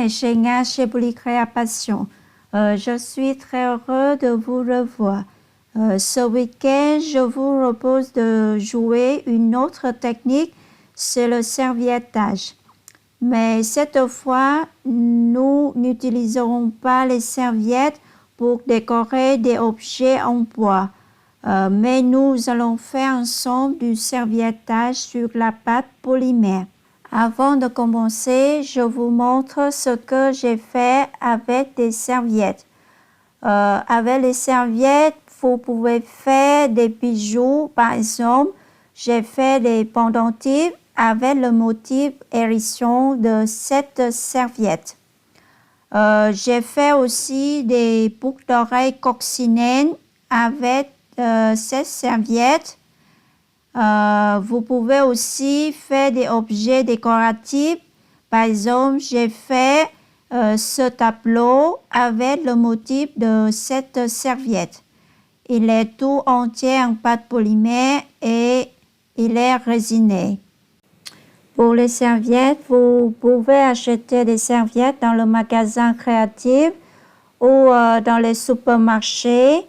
et Shenga chez Polycréa Passion. Je suis très heureux de vous revoir. Ce week-end, je vous propose de jouer une autre technique, c'est le serviettage. Mais cette fois, nous n'utiliserons pas les serviettes pour décorer des objets en bois. Mais nous allons faire ensemble du serviettage sur la pâte polymère. Avant de commencer, je vous montre ce que j'ai fait avec des serviettes. Avec les serviettes, vous pouvez faire des bijoux. Par exemple, j'ai fait des pendentifs avec le motif hérisson de cette serviette. J'ai fait aussi des boucles d'oreilles coccinelles avec cette serviette. Vous pouvez aussi faire des objets décoratifs. Par exemple, j'ai fait ce tableau avec le motif de cette serviette. Il est tout entier en pâte polymère et il est résiné. Pour les serviettes, vous pouvez acheter des serviettes dans le magasin créatif ou dans les supermarchés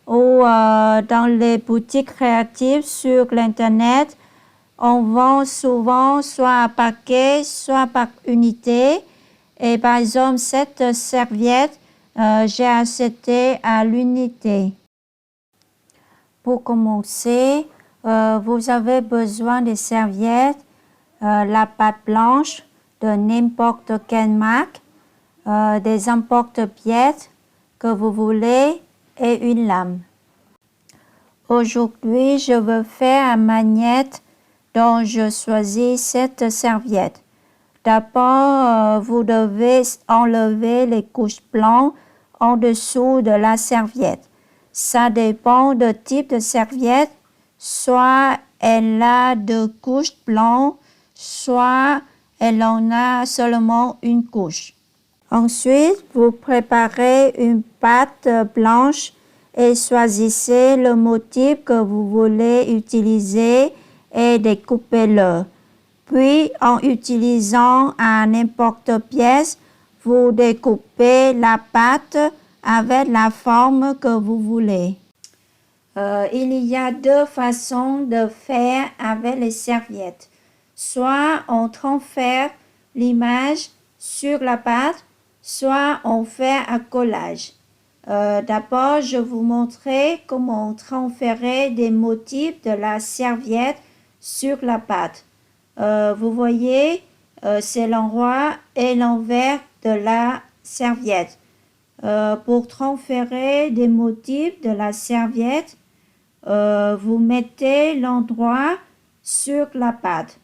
ou dans les boutiques créatives sur l'Internet. On vend souvent soit à paquet, soit par unité. Et par exemple, cette serviette, j'ai acheté à l'unité. Pour commencer, vous avez besoin de serviettes, la pâte blanche de n'importe quelle marque, des emporte-pièces que vous voulez et une lame. Aujourd'hui, je veux faire un magnète dont je choisis cette serviette. D'abord, vous devez enlever les couches blanches en dessous de la serviette. Ça dépend du type de serviette. Soit elle a deux couches blanches, soit elle en a seulement une couche. Ensuite, vous préparez une pâte blanche et choisissez le motif que vous voulez utiliser et découpez-le. Puis, en utilisant un emporte-pièce, vous découpez la pâte avec la forme que vous voulez. Il y a deux façons de faire avec les serviettes. Soit on transfère l'image sur la pâte, soit on fait un collage. D'abord, je vous montrer comment transférer des motifs de la serviette sur la pâte. Vous voyez, c'est l'endroit et l'envers de la serviette. Pour transférer des motifs de la serviette, vous mettez l'endroit sur la pâte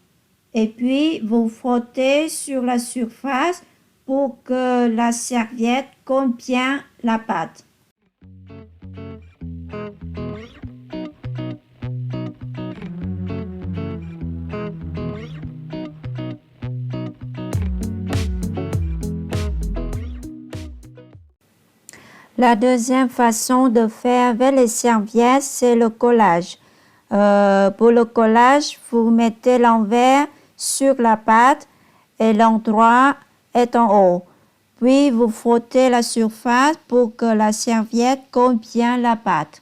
et puis vous frottez sur la surface pour que la serviette contienne la pâte. La deuxième façon de faire avec les serviettes, c'est le collage. Pour le collage, vous mettez l'envers sur la pâte et l'endroit est en haut. Puis vous frottez la surface pour que la serviette contienne la pâte.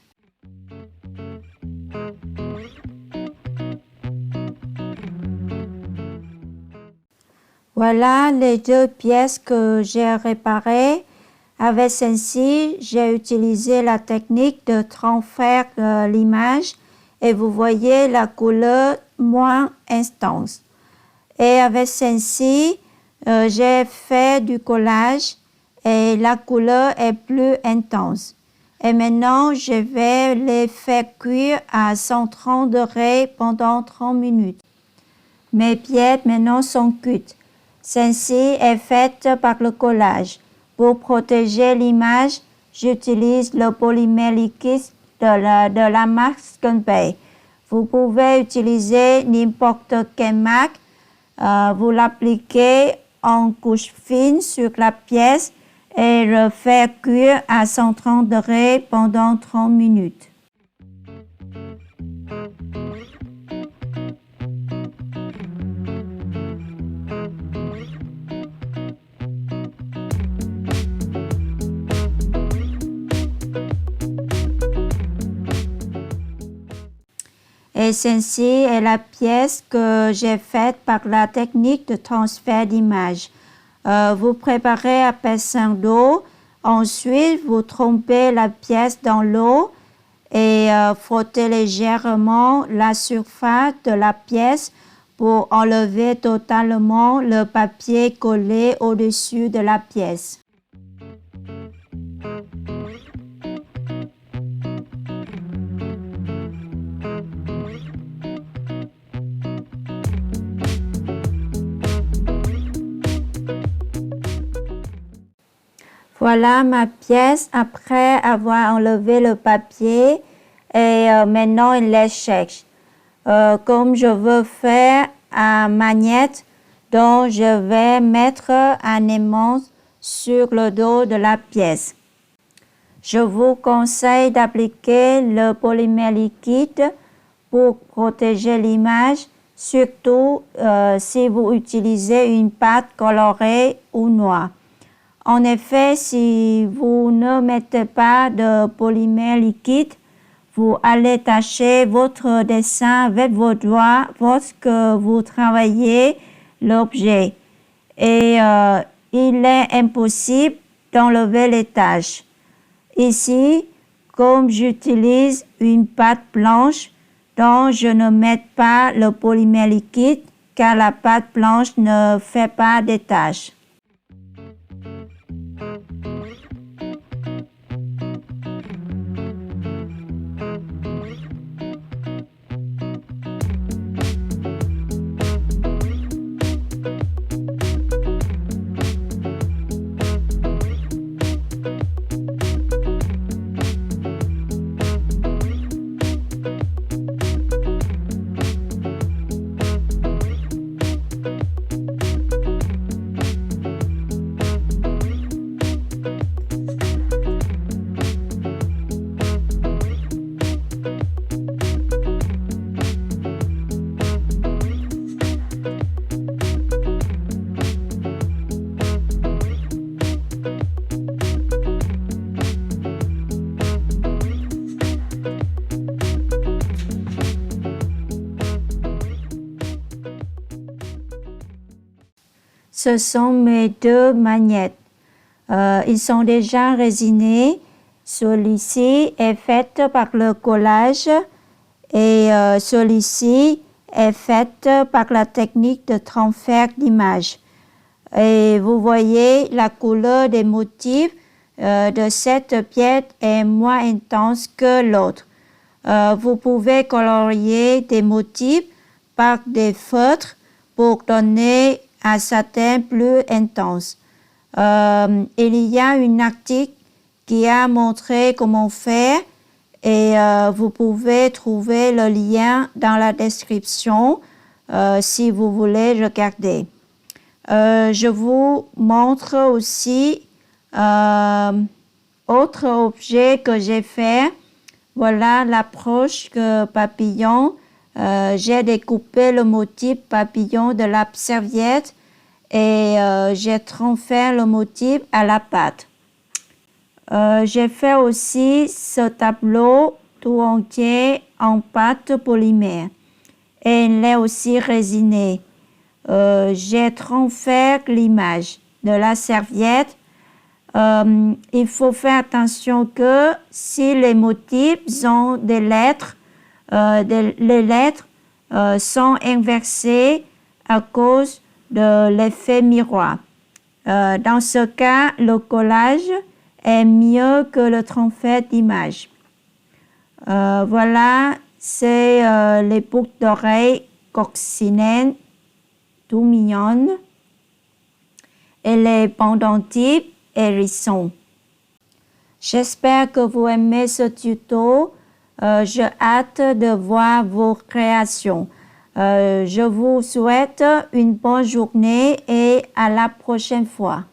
Voilà les deux pièces que j'ai réparées. Avec celle-ci, j'ai utilisé la technique de transfert de l'image et vous voyez la couleur moins intense. Et avec celle-ci, j'ai fait du collage et la couleur est plus intense. Et maintenant, je vais les faire cuire à 130 degrés pendant 30 minutes. Mes pièces maintenant sont cuites. Celle-ci est faite par le collage. Pour protéger l'image, j'utilise le polymère liquide de la marque Skunbay. Vous pouvez utiliser n'importe quelle marque. Vous l'appliquez en couche fine sur la pièce et le faire cuire à 130 degrés pendant 30 minutes. Et celle-ci est la pièce que j'ai faite par la technique de transfert d'image. Vous préparez un bassin d'eau, ensuite vous trempez la pièce dans l'eau et frottez légèrement la surface de la pièce pour enlever totalement le papier collé au-dessus de la pièce. Voilà ma pièce après avoir enlevé le papier et maintenant elle est sèche. Comme je veux faire un magnète dont je vais mettre un aimant sur le dos de la pièce. Je vous conseille d'appliquer le polymère liquide pour protéger l'image, surtout si vous utilisez une pâte colorée ou noire. En effet, si vous ne mettez pas de polymère liquide, vous allez tacher votre dessin avec vos doigts lorsque vous travaillez l'objet et il est impossible d'enlever les taches. Ici, comme j'utilise une pâte blanche dont je ne mets pas le polymère liquide car la pâte blanche ne fait pas de taches. Ce sont mes deux magnettes. Ils sont déjà résinés. Celui-ci est fait par le collage et celui-ci est fait par la technique de transfert d'image. Et vous voyez la couleur des motifs de cette pièce est moins intense que l'autre. Vous pouvez colorier des motifs par des feutres pour donner un satin plus intense. Il y a une article qui a montré comment faire et vous pouvez trouver le lien dans la description si vous voulez regarder. Je vous montre aussi autre objet que j'ai fait. Voilà l'approche papillon. J'ai découpé le motif papillon de la serviette et j'ai transféré le motif à la pâte. J'ai fait aussi ce tableau tout entier en pâte polymère et il est aussi résiné. J'ai transféré l'image de la serviette. Il faut faire attention que si les motifs ont des lettres, les lettres sont inversées à cause de l'effet miroir. Dans ce cas, le collage est mieux que le transfert d'image. Voilà, c'est les boucles d'oreilles coccinelles, tout mignonnes, et les pendentifs hérissons. J'espère que vous aimez ce tuto. J'ai hâte de voir vos créations. Je vous souhaite une bonne journée et à la prochaine fois.